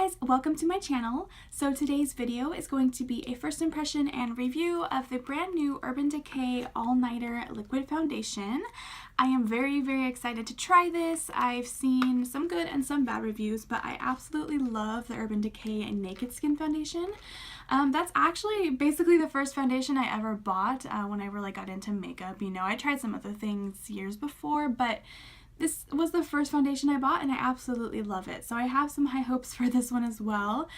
guys, welcome to my channel. So today's video is going to be a first impression and review of the brand new Urban Decay All Nighter Liquid Foundation. I am very excited to try this. I've seen some good and some bad reviews, but I absolutely love the Urban Decay Naked Skin Foundation. That's actually basically the first foundation I ever bought when I really got into makeup. You know, I tried some other things years before, but this was the first foundation I bought and I absolutely love it. So I have some high hopes for this one as well.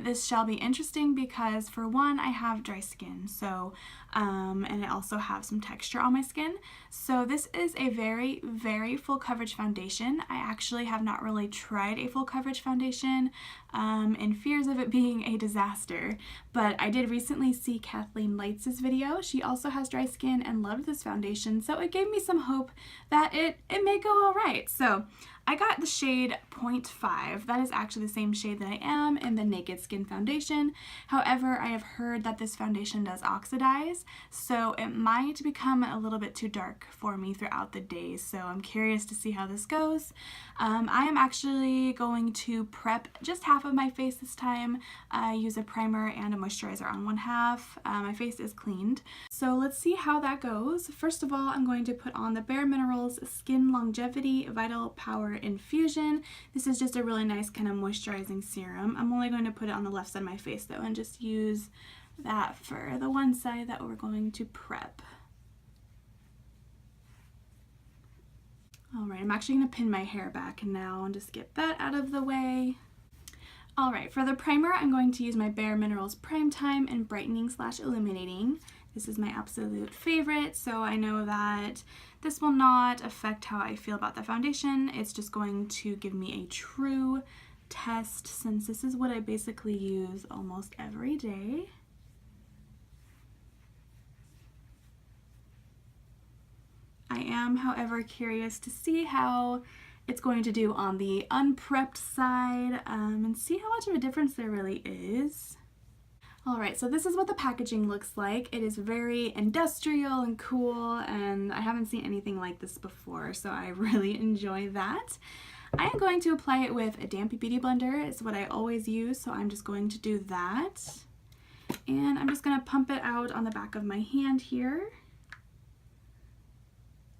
This shall be interesting because for one, I have dry skin, so and I also have some texture on my skin. So this is a very full coverage foundation. I actually have not really tried a full coverage foundation in fears of it being a disaster. But I did recently see Kathleen Lights' video. She also has dry skin and loved this foundation, so it gave me some hope that it may go alright. So I got the shade 0.5. That is actually the same shade that I am in the Naked Skin Foundation. However, I have heard that this foundation does oxidize, so it might become a little bit too dark for me throughout the day. So I'm curious to see how this goes. I am actually going to prep just half of my face this time. I use a primer and a moisturizer on one half. My face is cleaned. So let's see how that goes. First of all, I'm going to put on the Bare Minerals Skin Longevity Vital Power Infusion. This is just a really nice kind of moisturizing serum. I'm only going to put it on the left side of my face though and just use that for the one side that we're going to prep. Alright, I'm actually going to pin my hair back now and just get that out of the way. Alright, for the primer I'm going to use my Bare Minerals Prime Time and Brightening / Illuminating. This is my absolute favorite, so I know that this will not affect how I feel about the foundation. It's just going to give me a true test since this is what I basically use almost every day. I am, however, curious to see how it's going to do on the unprepped side and see how much of a difference there really is. Alright, so this is what the packaging looks like. It is very industrial and cool, and I haven't seen anything like this before, so I really enjoy that. I am going to apply it with a damp beauty blender. It's what I always use, so I'm just going to do that. And I'm just going to pump it out on the back of my hand here.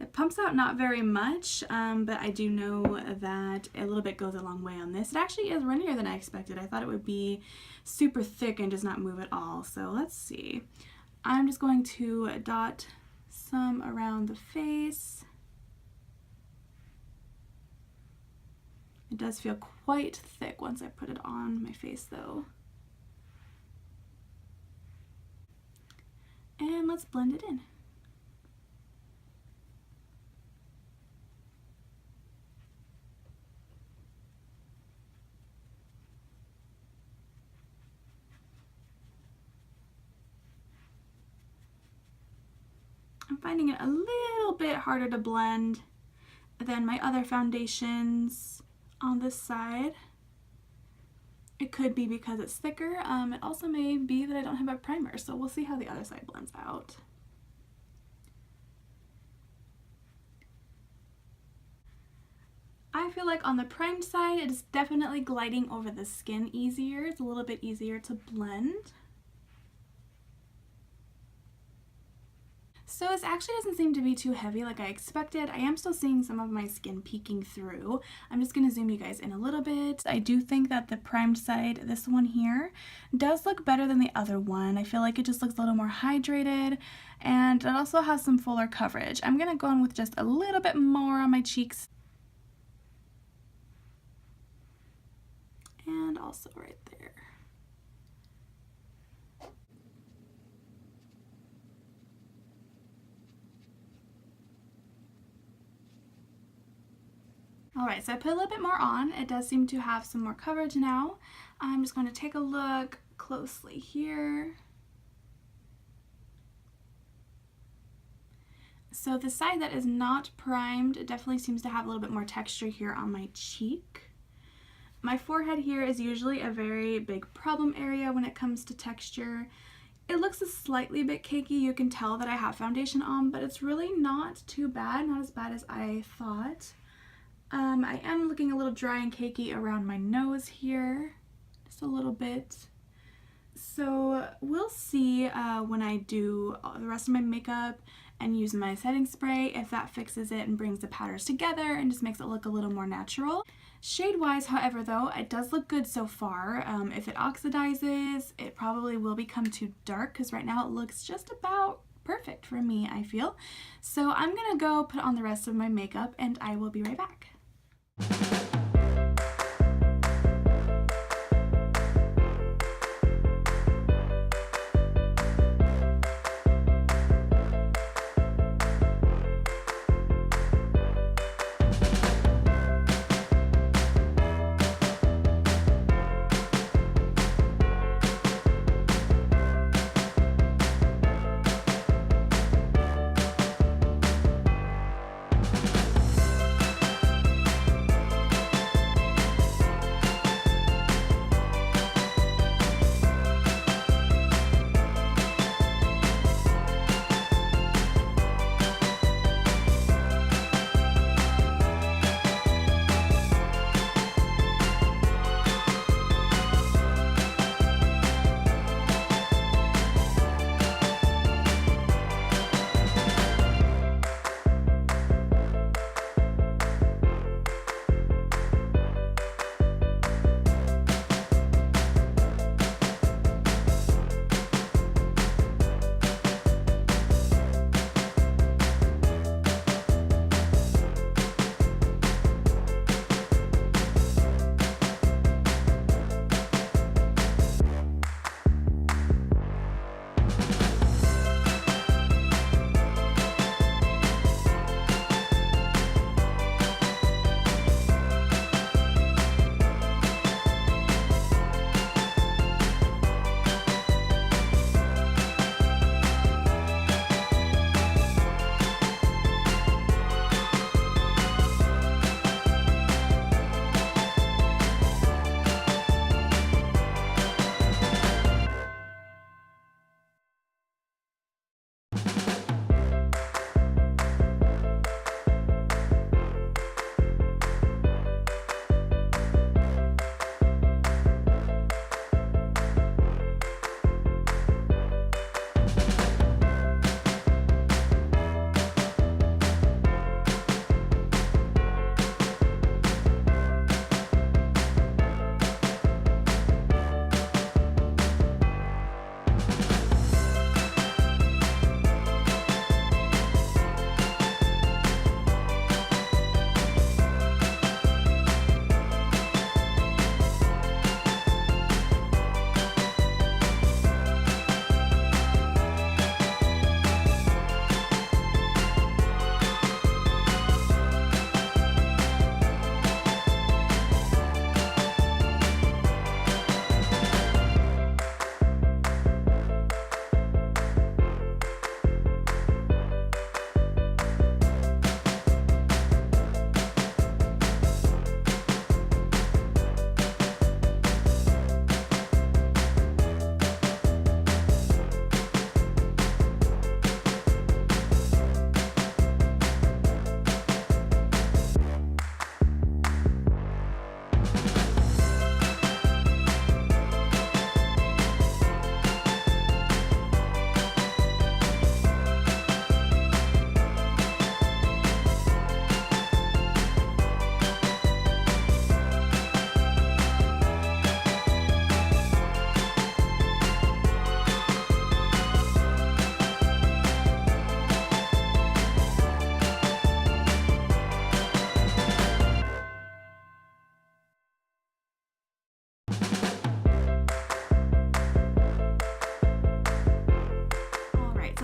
It pumps out not very much, but I do know that a little bit goes a long way on this. It actually is runnier than I expected. I thought it would be super thick and does not move at all. So let's see. I'm just going to dot some around the face. It does feel quite thick once I put it on my face though. And let's blend it in. I'm finding it a little bit harder to blend than my other foundations on this side. It could be because it's thicker. It also may be that I don't have a primer, so we'll see how the other side blends out. I feel like on the primed side, it is definitely gliding over the skin easier. It's a little bit easier to blend. So this actually doesn't seem to be too heavy like I expected. I am still seeing some of my skin peeking through. I'm just going to zoom you guys in a little bit. I do think that the primed side, this one here, does look better than the other one. I feel like it just looks a little more hydrated and it also has some fuller coverage. I'm going to go in with just a little bit more on my cheeks. And also right there. Alright, so I put a little bit more on. It does seem to have some more coverage now. I'm just going to take a look closely here. So the side that is not primed, it definitely seems to have a little bit more texture here on my cheek. My forehead here is usually a very big problem area when it comes to texture. It looks a slightly bit cakey. You can tell that I have foundation on, but it's really not too bad, not as bad as I thought. I am looking a little dry and cakey around my nose here. a little bit. So we'll see when I do the rest of my makeup and use my setting spray if that fixes it and brings the powders together and just makes it look a little more natural. Shade wise, however, though, it does look good so far. If it oxidizes, it probably will become too dark because right now it looks just about perfect for me, I feel. So I'm gonna go put on the rest of my makeup and I will be right back.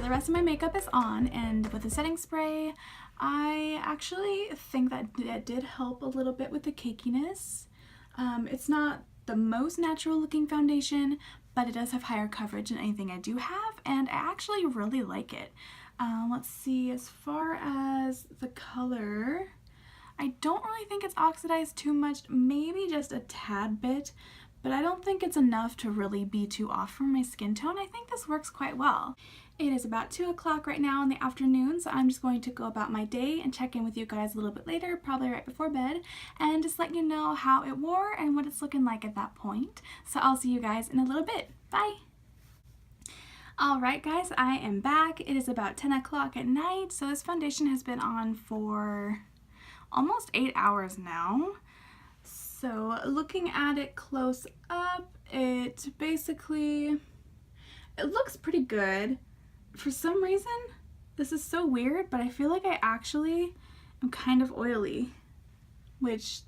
the rest of my makeup is on, and with the setting spray, I actually think that it did help a little bit with the cakiness. It's not the most natural looking foundation, but it does have higher coverage than anything I do have, and I actually really like it. Let's see, as far as the color, I don't really think it's oxidized too much, maybe just a tad bit, but I don't think it's enough to really be too off from my skin tone. I think this works quite well. It is about 2 o'clock right now in the afternoon, so I'm just going to go about my day and check in with you guys a little bit later, probably right before bed, and just let you know how it wore and what it's looking like at that point. So I'll see you guys in a little bit. Bye! Alright guys, I am back. It is about 10 o'clock at night, so this foundation has been on for almost 8 hours now. So looking at it close up, it looks pretty good. For some reason, this is so weird, but I feel like I actually am kind of oily, which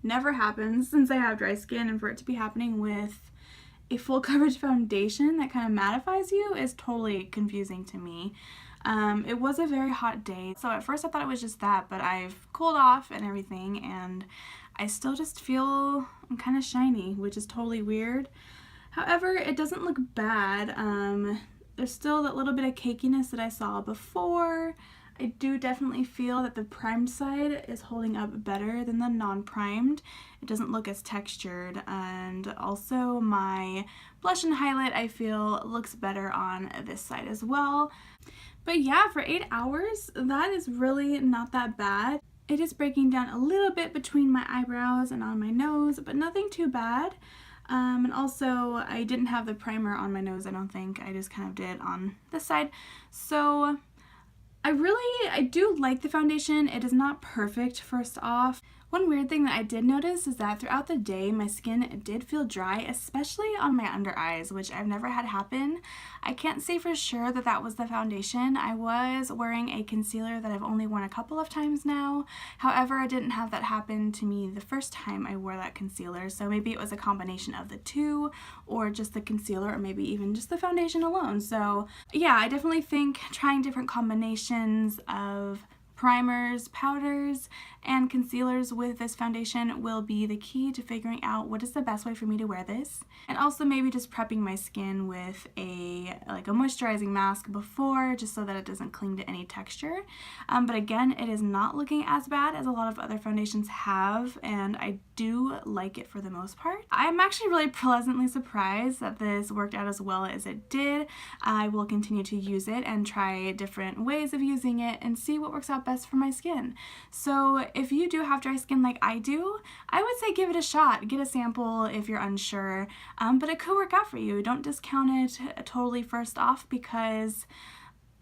never happens since I have dry skin, and for it to be happening with a full coverage foundation that kind of mattifies you is totally confusing to me. It was a very hot day, so at first I thought it was just that, but I've cooled off and everything, and I still just feel I'm kind of shiny, which is totally weird. However, it doesn't look bad. There's still that little bit of cakiness that I saw before. I do definitely feel that the primed side is holding up better than the non-primed. It doesn't look as textured, and also my blush and highlight I feel looks better on this side as well. But yeah, for 8 hours, that is really not that bad. It is breaking down a little bit between my eyebrows and on my nose, but nothing too bad. And also, I didn't have the primer on my nose, I don't think. I just kind of did on this side. So I do like the foundation. It is not perfect, first off. One weird thing that I did notice is that throughout the day, my skin did feel dry, especially on my under eyes, which I've never had happen. I can't say for sure that that was the foundation. I was wearing a concealer that I've only worn a couple of times now. However, I didn't have that happen to me the first time I wore that concealer, so maybe it was a combination of the two, or just the concealer, or maybe even just the foundation alone. So yeah, I definitely think trying different combinations of primers, powders, and concealers with this foundation will be the key to figuring out what is the best way for me to wear this. And also maybe just prepping my skin with a moisturizing mask before, just so that it doesn't cling to any texture. But again, it is not looking as bad as a lot of other foundations have, and I do like it for the most part. I'm actually really pleasantly surprised that this worked out as well as it did. I will continue to use it and try different ways of using it and see what works out best for my skin. So if you do have dry skin like I do, I would say give it a shot. Get a sample if you're unsure, but it could work out for you. Don't discount it totally first off, because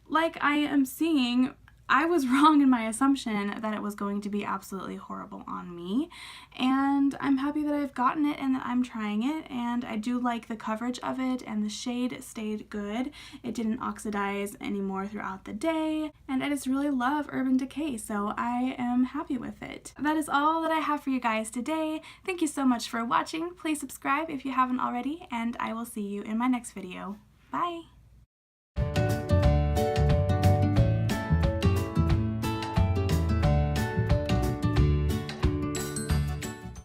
like I am seeing, I was wrong in my assumption that it was going to be absolutely horrible on me, and I'm happy that I've gotten it and that I'm trying it, and I do like the coverage of it, and the shade stayed good. It didn't oxidize anymore throughout the day, and I just really love Urban Decay, so I am happy with it. That is all that I have for you guys today. Thank you so much for watching. Please subscribe if you haven't already, and I will see you in my next video. Bye!